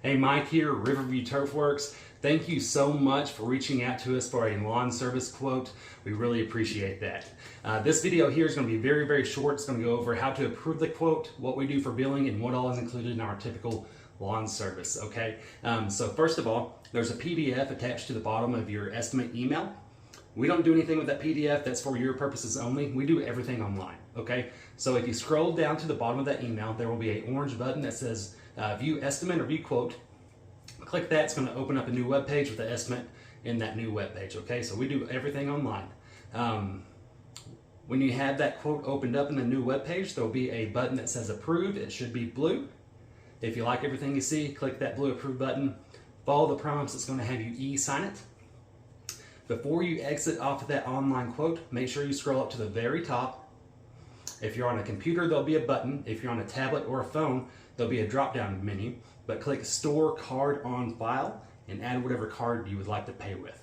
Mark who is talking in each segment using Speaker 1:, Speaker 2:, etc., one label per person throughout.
Speaker 1: Hey, Mike here, Riverview Turfworks. Thank you so much for reaching out to us for a lawn service quote. We really appreciate that. This video here is going to be very short. It's going to go over how to approve the quote, what we do for billing, and what all is included in our typical lawn service, okay? So first of all, there's a PDF attached to the bottom of your estimate email. We don't do anything with that PDF. That's for your purposes only. We do everything online, okay? So if you scroll down to the bottom of that email, there will be an orange button that says View Estimate or View Quote. Click that. It's going to open up a new web page with the estimate in that new web page, okay? So we do everything online. When you have that quote opened up in the new web page, there will be a button that says Approved. It should be blue. If you like everything you see, click that blue Approve button. Follow the prompts. It's going to have you e-sign it. Before you exit off of that online quote, make sure you scroll up to the very top. If you're on a computer, there'll be a button. If you're on a tablet or a phone, there'll be a drop-down menu. But click Store Card on File and add whatever card you would like to pay with.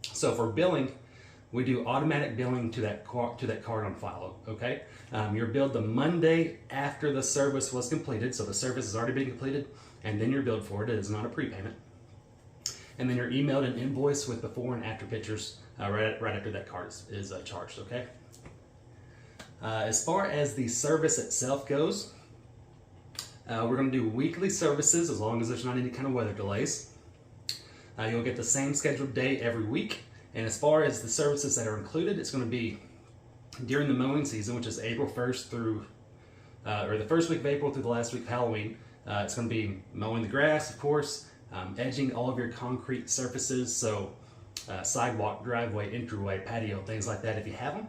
Speaker 1: So for billing, we do automatic billing to that card on file, okay? You're billed the Monday after the service was completed, so the service has already been completed, and then you're billed for it. It is not a prepayment. And then you're emailed an invoice with before and after pictures right after that card is charged, okay? As far as the service itself goes, we're going to do weekly services as long as there's not any kind of weather delays. You'll get the same scheduled day every week. And as far as the services that are included, it's going to be during the mowing season, which is April 1st through, or the first week of April through the last week of Halloween. It's going to be mowing the grass, of course, edging all of your concrete surfaces, so sidewalk, driveway, entryway, patio, things like that if you have them.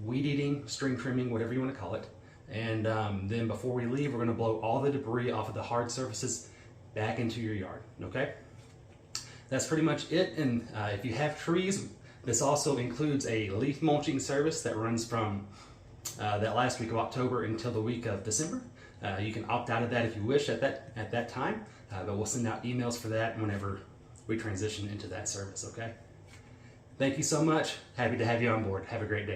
Speaker 1: Weed eating, string trimming, whatever you want to call it. And then before we leave, we're going to blow all the debris off of the hard surfaces back into your yard, okay? That's pretty much it. And if you have trees, this also includes a leaf mulching service that runs from that last week of October until the week of December. You can opt out of that if you wish at that time, but we'll send out emails for that whenever we transition into that service, okay? Thank you so much. Happy to have you on board. Have a great day.